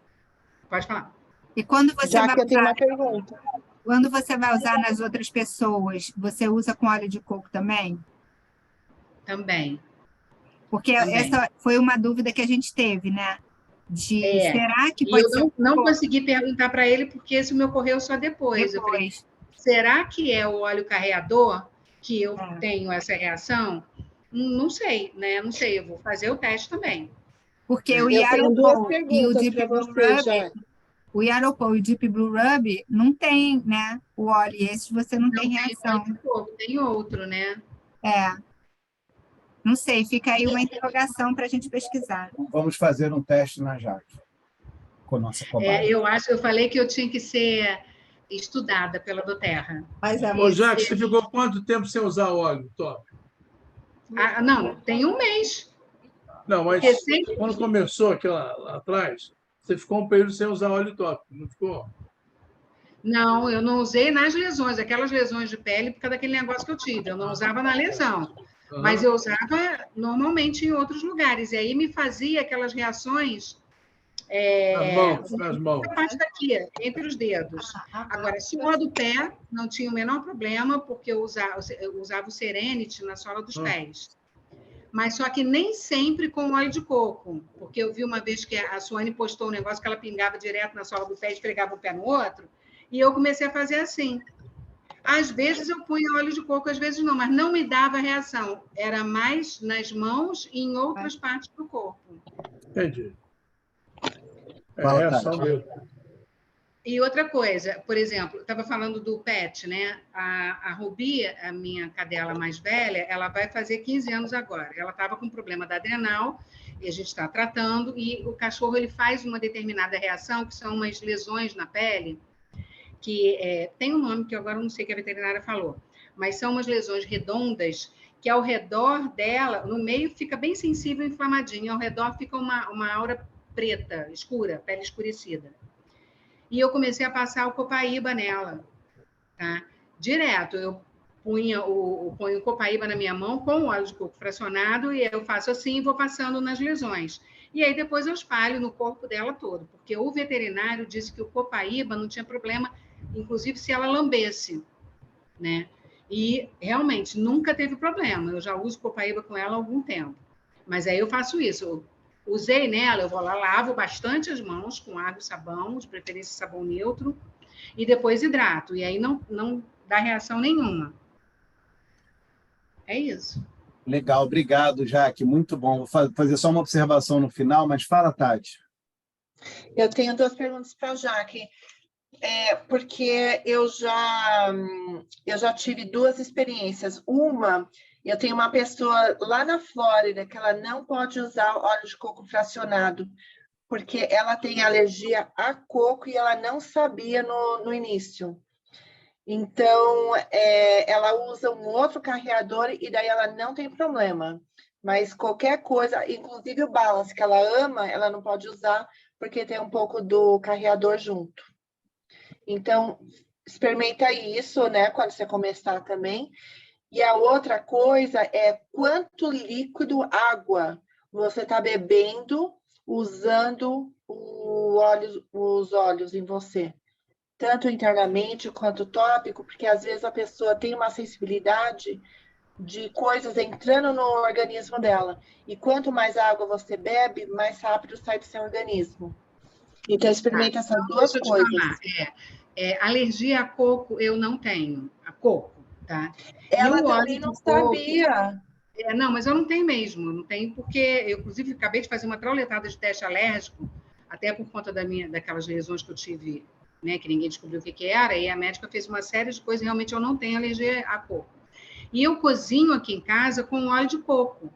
Speaker 5: Pode falar.
Speaker 1: E quando você
Speaker 4: Já que eu tenho uma pergunta.
Speaker 1: Quando você vai usar nas outras pessoas, você usa com óleo de coco também?
Speaker 5: Também.
Speaker 1: Porque essa foi uma dúvida que a gente teve, né? Será que
Speaker 5: pode ser? Eu não consegui perguntar para ele, porque isso me ocorreu só depois. Eu falei, será que é o óleo carreador que eu tenho essa reação? Não sei, né? Não sei, eu vou fazer o teste também.
Speaker 1: Porque o Yaropon e o Deep Blue Rub, o Yaropon e o Deep Blue Rub não tem, né? O óleo, e esses você não tem reação.
Speaker 5: Tem outro, né?
Speaker 1: Não sei, fica aí uma interrogação para a gente pesquisar.
Speaker 2: Vamos fazer um teste na Jaque, com a nossa cobaia.
Speaker 5: Eu falei que eu tinha que ser estudada pela Doterra.
Speaker 6: Ô, Jaque, você ficou quanto tempo sem usar óleo top?
Speaker 5: Não, tem 1 mês.
Speaker 6: Não, mas quando começou aqui lá atrás, você ficou um período sem usar óleo top, não ficou?
Speaker 5: Não, eu não usei nas lesões, aquelas lesões de pele, por causa daquele negócio que eu tive. Eu não usava na lesão, mas eu usava normalmente em outros lugares. E aí me fazia aquelas reações
Speaker 6: Nas mãos.
Speaker 5: A parte daqui, entre os dedos. Agora, suor do pé não tinha o menor problema, porque eu usava o Serenity na sola dos pés. Mas só que nem sempre com óleo de coco, porque eu vi uma vez que a Suane postou um negócio que ela pingava direto na sola do pé e esfregava o pé no outro, e eu comecei a fazer assim. Às vezes eu punha óleo de coco, às vezes não, mas não me dava reação. Era mais nas mãos e em outras partes do corpo.
Speaker 6: Entendi. É
Speaker 2: Fala,
Speaker 6: reação
Speaker 2: Tati.
Speaker 6: mesmo.
Speaker 5: E outra coisa, por exemplo, estava falando do pet, né? A Rubi, a minha cadela mais velha, ela vai fazer 15 anos agora. Ela estava com problema da adrenal, e a gente está tratando, e o cachorro ele faz uma determinada reação, que são umas lesões na pele, que tem um nome que agora eu não sei que a veterinária falou, mas são umas lesões redondas que ao redor dela, no meio fica bem sensível e inflamadinho, ao redor fica uma aura preta, escura, pele escurecida. E eu comecei a passar o copaíba nela, tá? Direto, eu ponho o copaíba na minha mão com o óleo de coco fracionado e eu faço assim e vou passando nas lesões. E aí depois eu espalho no corpo dela todo, porque o veterinário disse que o copaíba não tinha problema, inclusive se ela lambesse, né? E realmente nunca teve problema. Eu já uso copaíba com ela há algum tempo. Mas aí eu faço isso. Usei nela, eu vou lá, lavo bastante as mãos com água e sabão, de preferência sabão neutro, e depois hidrato. E aí não dá reação nenhuma. É isso.
Speaker 2: Legal, obrigado, Jaque. Muito bom. Vou fazer só uma observação no final, mas fala, Tati.
Speaker 4: Eu tenho 2 perguntas para a Jaque. Porque eu já tive 2 experiências. Uma, eu tenho uma pessoa lá na Flórida que ela não pode usar óleo de coco fracionado, porque ela tem alergia a coco e ela não sabia no início. Então, ela usa um outro carreador e daí ela não tem problema. Mas qualquer coisa, inclusive o balance que ela ama, ela não pode usar porque tem um pouco do carreador junto. Então, experimenta isso, né, quando você começar também. E a outra coisa é quanto líquido, água, você está bebendo usando os óleos em você. Tanto internamente quanto tópico, porque às vezes a pessoa tem uma sensibilidade de coisas entrando no organismo dela. E quanto mais água você bebe, mais rápido sai do seu organismo. Então, experimenta essas 2 coisas.
Speaker 5: Alergia a coco eu não tenho, a coco, tá?
Speaker 4: Ela também não sabia.
Speaker 5: Não, mas eu não tenho mesmo, não tenho porque eu, inclusive, acabei de fazer uma trauletada de teste alérgico, até por conta daquelas lesões que eu tive, né, que ninguém descobriu o que era, e a médica fez uma série de coisas, realmente eu não tenho alergia a coco. E eu cozinho aqui em casa com óleo de coco,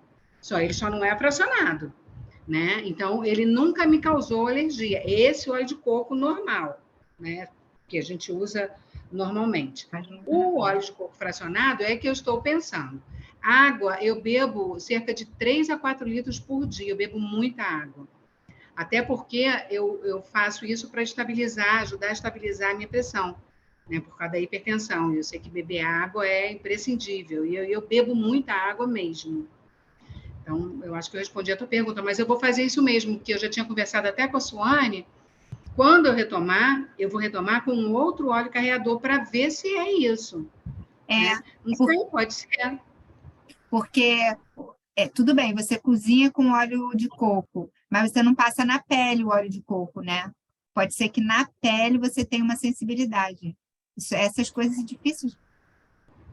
Speaker 5: ele só não é fracionado, né? Então, ele nunca me causou alergia. Esse óleo de coco normal, né, que a gente usa normalmente. O óleo de coco fracionado é que eu estou pensando. Água, eu bebo cerca de 3 a 4 litros por dia, eu bebo muita água. Até porque eu faço isso para ajudar a estabilizar a minha pressão, né, por causa da hipertensão. Eu sei que beber água é imprescindível, e eu bebo muita água mesmo. Então, eu acho que eu respondi a tua pergunta, mas eu vou fazer isso mesmo, que eu já tinha conversado até com a Suane. Quando eu vou retomar com um outro óleo carreador para ver se é isso. Né? Não sei, pode ser.
Speaker 1: Porque, tudo bem, você cozinha com óleo de coco, mas você não passa na pele o óleo de coco, né? Pode ser que na pele você tenha uma sensibilidade. Essas coisas são difíceis.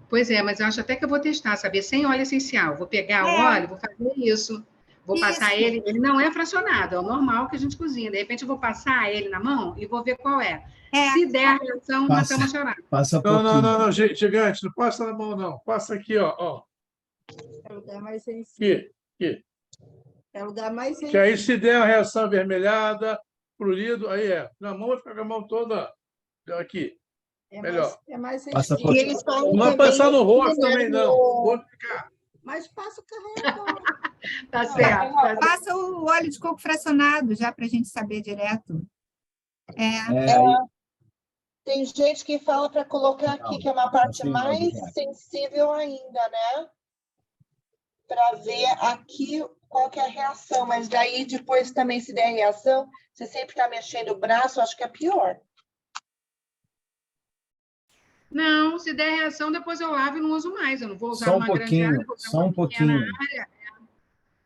Speaker 5: Pois é, mas eu acho até que eu vou testar, saber, sem óleo essencial. Vou pegar o óleo, vou fazer isso. Vou passar ele não é fracionado, é o normal que a gente cozinha. De repente, eu vou passar ele na mão e vou ver qual é. Se der a reação, matamos a charada.
Speaker 6: Não, gigante, não passa na mão, não. Passa aqui, ó.
Speaker 7: É o lugar mais sensível.
Speaker 6: Aqui.
Speaker 7: É o lugar mais sensível.
Speaker 6: Que aí, se der a reação avermelhada, prurido, aí na mão vai ficar com a mão toda aqui. Melhor.
Speaker 7: É mais sensível.
Speaker 6: Não vai passar no rosto também, não. Vou ficar.
Speaker 7: Mas passa o carregador.
Speaker 5: Tá certo.
Speaker 1: Passa o óleo de coco fracionado, já para a gente saber direto.
Speaker 4: Tem gente que fala para colocar aqui, que é uma parte mais sensível ainda, né? para ver aqui qual que é a reação, mas daí depois também se der reação, você sempre está mexendo o braço, acho que é pior.
Speaker 5: Não, se der reação, depois eu lavo e não uso mais. Eu não vou usar
Speaker 2: Só um
Speaker 5: uma grande área,
Speaker 2: pouquinho,
Speaker 5: vou usar
Speaker 2: só
Speaker 5: uma
Speaker 2: um
Speaker 5: pequena
Speaker 2: pouquinho.
Speaker 5: área.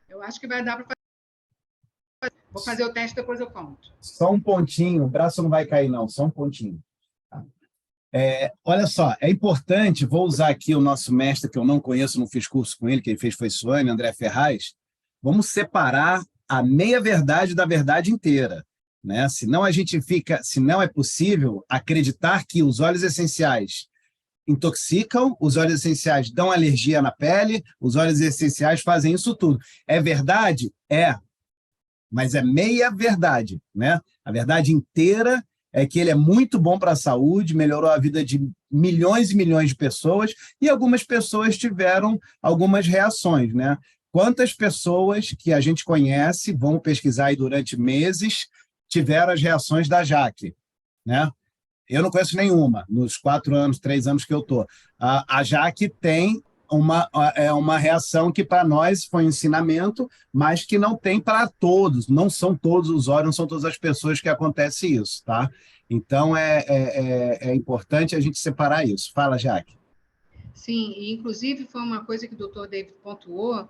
Speaker 5: Eu acho que vai dar para fazer. Vou fazer o teste, depois eu conto.
Speaker 2: Só um pontinho, o braço não vai cair, não, só um pontinho. Tá? Olha só, é importante, vou usar aqui o nosso mestre, que eu não conheço, não fiz curso com ele, quem fez foi Suane, André Ferraz. Vamos separar a meia-verdade da verdade inteira. Né? Senão a gente fica, se não é possível acreditar que os óleos essenciais intoxicam, os óleos essenciais dão alergia na pele, os óleos essenciais fazem isso tudo. É verdade? É. Mas é meia verdade, né? A verdade inteira é que ele é muito bom para a saúde, melhorou a vida de milhões e milhões de pessoas, e algumas pessoas tiveram algumas reações, né? Quantas pessoas que a gente conhece, vamos pesquisar aí durante meses, tiveram as reações da Jaque, né? Eu não conheço nenhuma, nos 4 anos, 3 anos que eu estou. A Jaque tem uma reação que para nós foi um ensinamento, mas que não tem para todos, não são todos os óleos, não são todas as pessoas que acontece isso, tá? Então, é importante a gente separar isso. Fala, Jaque.
Speaker 5: Sim, e inclusive foi uma coisa que o Dr. David pontuou,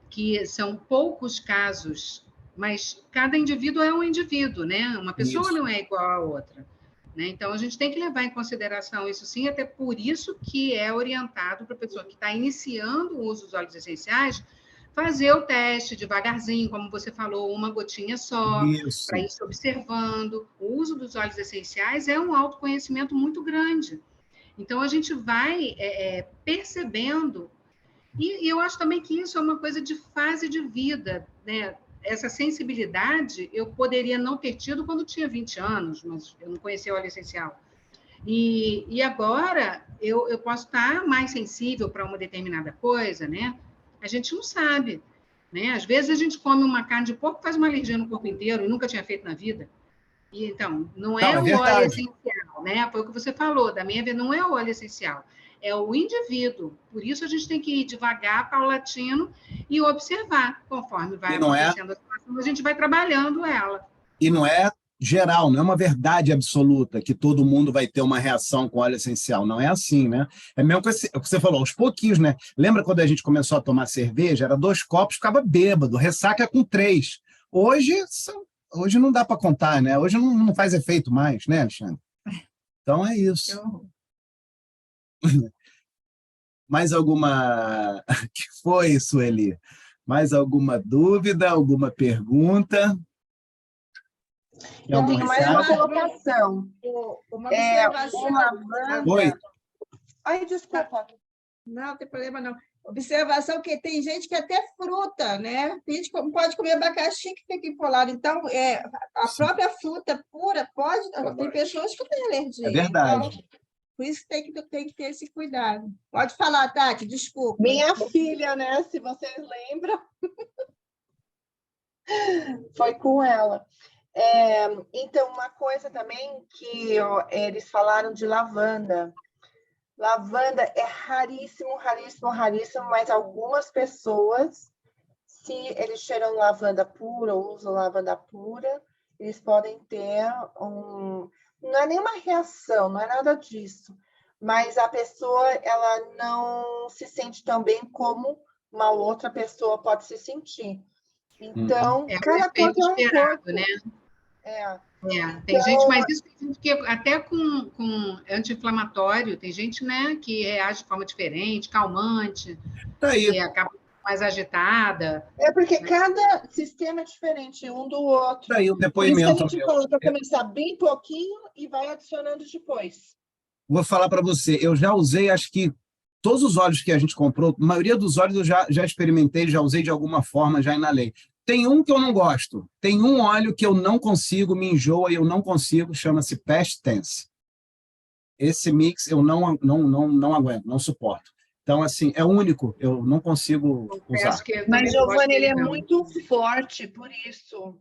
Speaker 5: que são poucos casos, mas cada indivíduo é um indivíduo, né? Uma pessoa
Speaker 2: Isso.
Speaker 5: não é igual à outra. Né? Então, a gente tem que levar em consideração isso sim, até por isso que é orientado para a pessoa que está iniciando o uso dos óleos essenciais, fazer o teste devagarzinho, como você falou, uma gotinha só, para ir se observando. O uso dos óleos essenciais é um autoconhecimento muito grande. Então, a gente vai percebendo, e eu acho também que isso é uma coisa de fase de vida, né? Essa sensibilidade eu poderia não ter tido quando tinha 20 anos, mas eu não conhecia óleo essencial. E agora eu posso estar mais sensível para uma determinada coisa, né? A gente não sabe, né? Às vezes a gente come uma carne de porco, faz uma alergia no corpo inteiro e nunca tinha feito na vida. E, então, não é o óleo essencial, né? Foi o que você falou, da minha vida, não é o óleo essencial, é o indivíduo. Por isso, a gente tem que ir devagar, paulatino, e observar, conforme vai acontecendo a situação, a gente vai trabalhando ela.
Speaker 2: E não é geral, não é uma verdade absoluta que todo mundo vai ter uma reação com óleo essencial. Não é assim, né? É mesmo que você falou, aos pouquinhos, né? Lembra quando a gente começou a tomar cerveja? Era 2 copos, ficava bêbado, ressaca com 3. Hoje não dá para contar, né? Hoje não faz efeito mais, né, Alexandre? Então é isso. Mais alguma... que foi, Sueli? Mais alguma dúvida, alguma pergunta?
Speaker 4: Eu tenho mais uma colocação.
Speaker 7: Uma observação.
Speaker 2: Oi.
Speaker 4: Ai, desculpa.
Speaker 7: Não tem problema, não. Observação que tem gente que até fruta, né? Tem gente que não pode comer abacaxi que fica empolado. Então, a própria fruta pura pode... Tem pessoas que têm alergia.
Speaker 2: É verdade.
Speaker 7: Então, por isso tem que ter esse cuidado. Pode falar, Tati, desculpa.
Speaker 4: Minha filha, né? Se vocês lembram, foi com ela. Então, uma coisa também que eles falaram de lavanda. Lavanda é raríssimo, raríssimo, raríssimo, mas algumas pessoas, se eles cheiram lavanda pura ou usam lavanda pura, eles podem ter não é nenhuma reação, não é nada disso, mas a pessoa ela não se sente tão bem como uma outra pessoa pode se sentir. Então, cada coisa é um corpo,
Speaker 5: né? Tem
Speaker 4: então,
Speaker 5: gente, mas isso tem gente que até com anti-inflamatório, tem gente, né, que reage de forma diferente, calmante, que acaba mais agitada.
Speaker 4: É porque cada sistema é diferente um do outro.
Speaker 2: Daí o depoimento.
Speaker 4: Por isso que a gente falou para começar bem pouquinho e vai adicionando depois.
Speaker 2: Vou falar para você, eu já usei, acho que todos os óleos que a gente comprou, a maioria dos óleos eu já experimentei, já usei de alguma forma, já inalei. Tem um que eu não gosto, tem um óleo que eu não consigo, me enjoa e eu não consigo, chama-se Past Tense. Esse mix eu não aguento, não suporto. Então, assim, é único, eu não consigo usar.
Speaker 4: Mas, Giovanni, ele é muito forte, por isso.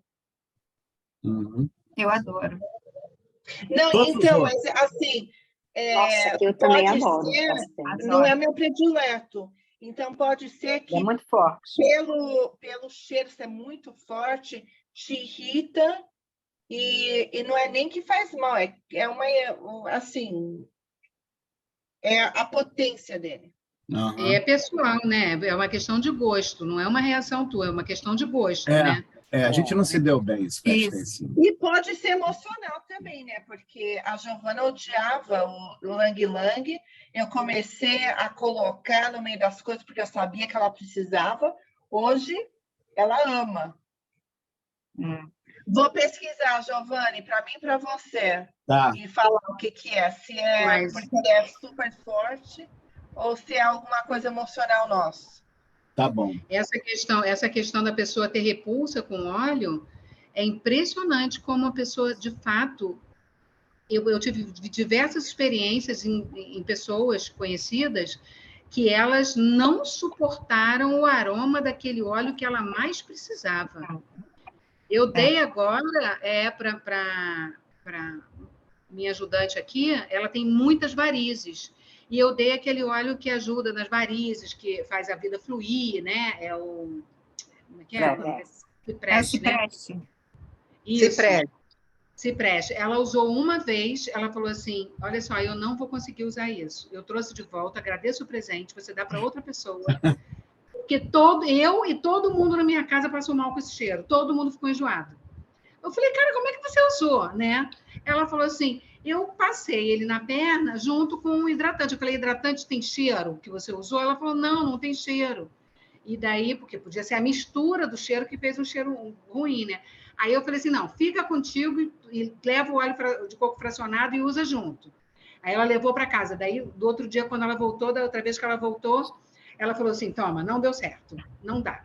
Speaker 2: Uhum.
Speaker 1: Eu adoro.
Speaker 4: Não,
Speaker 2: Todos
Speaker 4: então, mas assim...
Speaker 8: Nossa, eu também adoro.
Speaker 4: Não é meu predileto. Então, pode ser que
Speaker 8: É muito forte.
Speaker 4: pelo cheiro ser muito forte, te irrita e não é nem que faz mal, assim, é a potência dele.
Speaker 2: Aham.
Speaker 5: É pessoal, né? É uma questão de gosto, não é uma reação tua, é uma questão de gosto, né?
Speaker 2: A gente não se deu bem, isso que acho que é
Speaker 1: Isso.
Speaker 2: assim.
Speaker 4: E pode ser emocional também, né? Porque a Giovana odiava o Lang Lang. Eu comecei a colocar no meio das coisas porque eu sabia que ela precisava. Hoje, ela ama. Vou pesquisar, Giovanni, para mim e para você.
Speaker 2: Tá.
Speaker 4: E falar o que é. Se é
Speaker 5: Mas-
Speaker 4: porque ele é super forte ou se é alguma coisa emocional nossa.
Speaker 2: Tá bom.
Speaker 5: Essa questão da pessoa ter repulsa com óleo é impressionante como a pessoa, de fato, eu tive diversas experiências em pessoas conhecidas que elas não suportaram o aroma daquele óleo que ela mais precisava. Eu dei agora para minha ajudante aqui, ela tem muitas varizes. E eu dei aquele óleo que ajuda nas varizes, que faz a vida fluir, né? É o... Como é que é? Cipreste, né?
Speaker 1: Cipreste.
Speaker 5: Isso.
Speaker 8: Cipreste.
Speaker 5: Cipreste. Ela usou uma vez, ela falou assim, olha só, eu não vou conseguir usar isso. Eu trouxe de volta, agradeço o presente, você dá para outra pessoa. Porque eu e todo mundo na minha casa passou mal com esse cheiro. Todo mundo ficou enjoado. Eu falei, cara, como é que você usou, né? Ela falou assim, eu passei ele na perna junto com o hidratante. Eu falei, hidratante tem cheiro que você usou? Ela falou, não tem cheiro. E daí, porque podia ser a mistura do cheiro que fez um cheiro ruim, né? Aí eu falei assim, não, fica contigo e leva o óleo de coco fracionado e usa junto. Aí ela levou para casa. Daí, do outro dia, quando ela voltou, da outra vez que ela voltou, ela falou assim, toma, não deu certo, não dá.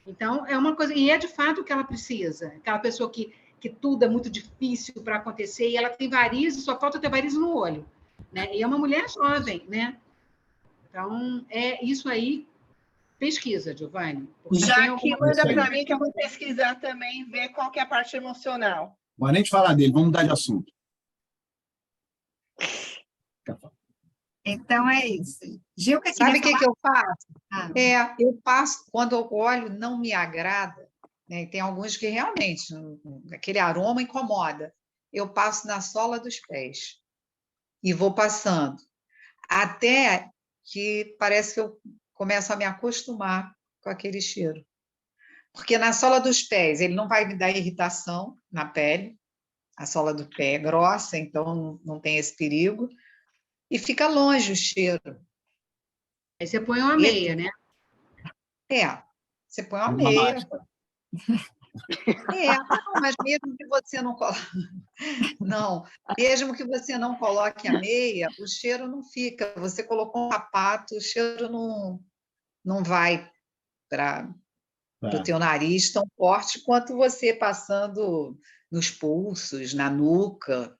Speaker 5: Então, é uma coisa, e é de fato o que ela precisa. Aquela pessoa que tudo é muito difícil para acontecer, e ela tem varizes, só falta ter varizes no olho, né? E é uma mulher jovem, né? Então, é isso aí, pesquisa, Giovanni.
Speaker 4: Já que manda para mim, que eu vou pesquisar também, ver qual que é a parte emocional.
Speaker 2: Não nem te falar dele, vamos mudar de assunto.
Speaker 1: Então, é isso. Gilca,
Speaker 8: Sabe o que eu faço?
Speaker 1: Ah.
Speaker 8: Eu passo, quando o óleo não me agrada, né, tem alguns que realmente, aquele aroma incomoda, eu passo na sola dos pés e vou passando, até que parece que eu começo a me acostumar com aquele cheiro. Porque na sola dos pés, ele não vai me dar irritação na pele, a sola do pé é grossa, então não tem esse perigo, e fica longe o cheiro.
Speaker 5: Aí você põe uma meia, né?
Speaker 8: Você põe uma meia. Não, mas mesmo que você não coloque... Não, mesmo que você não coloque a meia, o cheiro não fica. Você colocou um sapato, o cheiro não vai para o teu nariz tão forte quanto você passando nos pulsos, na nuca,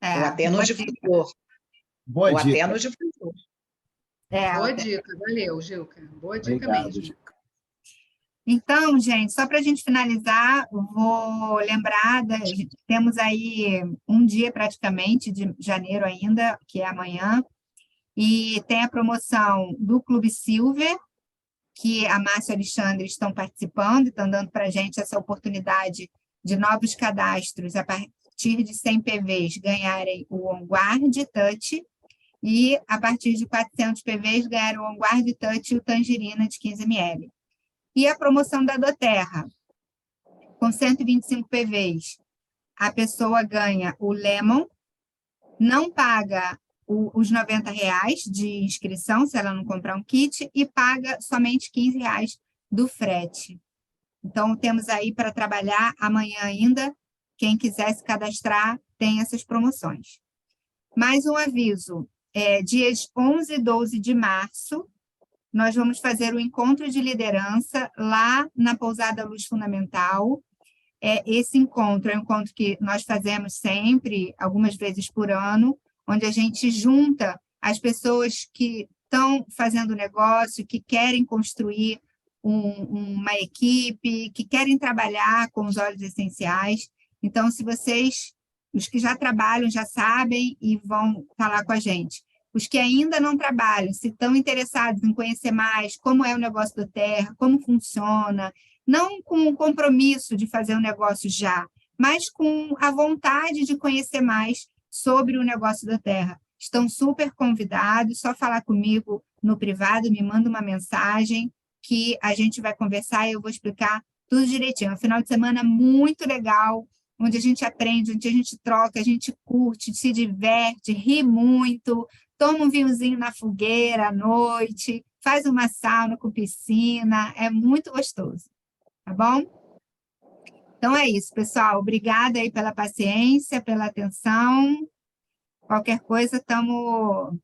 Speaker 8: ou até no difusor.
Speaker 2: Boa dica.
Speaker 8: Até no difusor.
Speaker 5: Boa dica, valeu, Gilca. Boa dica
Speaker 2: Obrigado,
Speaker 5: mesmo.
Speaker 2: Gilca.
Speaker 1: Então, gente, só para a gente finalizar, vou lembrar, temos aí um dia praticamente de janeiro ainda, que é amanhã, e tem a promoção do Clube Silver, que a Márcia e o Alexandre estão participando, estão dando para a gente essa oportunidade de novos cadastros a partir de 100 PVs ganharem o OnGuard Touch e a partir de 400 PVs ganharem o OnGuard Touch e o Tangerina de 15 ml. E a promoção da Doterra, com 125 PVs, a pessoa ganha o Lemon, não paga os R$90 de inscrição, se ela não comprar um kit, e paga somente R$15 do frete. Então, temos aí para trabalhar amanhã ainda. Quem quiser se cadastrar, tem essas promoções. Mais um aviso, dias 11 e 12 de março, nós vamos fazer o encontro de liderança lá na Pousada Luz Fundamental. Esse encontro é um encontro que nós fazemos sempre, algumas vezes por ano, onde a gente junta as pessoas que estão fazendo negócio, que querem construir uma equipe, que querem trabalhar com os óleos essenciais. Então, se vocês, os que já trabalham, já sabem e vão falar com a gente, os que ainda não trabalham, se estão interessados em conhecer mais como é o negócio da terra, como funciona, não com o compromisso de fazer o negócio já, mas com a vontade de conhecer mais sobre o negócio da terra. Estão super convidados, só falar comigo no privado, me manda uma mensagem que a gente vai conversar e eu vou explicar tudo direitinho. É um final de semana muito legal, onde a gente aprende, onde a gente troca, a gente curte, se diverte, ri muito, toma um vinhozinho na fogueira à noite, faz uma sauna com piscina, é muito gostoso, tá bom? Então é isso, pessoal. Obrigada aí pela paciência, pela atenção. Qualquer coisa, estamos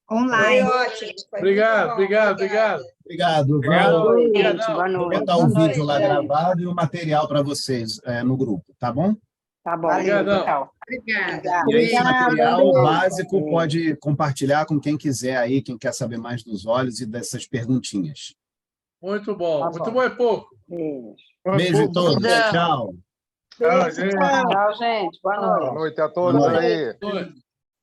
Speaker 7: Foi
Speaker 1: online.
Speaker 7: ótimo. Foi
Speaker 6: Obrigado,
Speaker 7: muito bom,
Speaker 6: obrigado,
Speaker 7: obrigada.
Speaker 6: obrigado.
Speaker 2: Obrigado.
Speaker 6: Obrigado.
Speaker 2: Vou botar o
Speaker 7: Boa noite,
Speaker 2: vídeo lá
Speaker 7: gente.
Speaker 2: gravado e o material para vocês no grupo, tá bom?
Speaker 9: Tá bom.
Speaker 6: Obrigadão.
Speaker 5: Obrigada.
Speaker 2: E esse
Speaker 9: Obrigada,
Speaker 2: material
Speaker 9: beijo.
Speaker 2: básico pode compartilhar com quem quiser aí, quem quer saber mais dos olhos e dessas perguntinhas.
Speaker 6: Muito bom.
Speaker 9: Tá
Speaker 6: Muito
Speaker 9: bom.
Speaker 6: bom é pouco.
Speaker 9: Beijo.
Speaker 2: Beijo a todos.
Speaker 9: Beijão.
Speaker 2: Tchau.
Speaker 6: Tchau, gente.
Speaker 9: Tchau, gente. Boa noite.
Speaker 10: Boa noite a todos
Speaker 2: Boa noite.
Speaker 10: aí.
Speaker 6: Boa noite.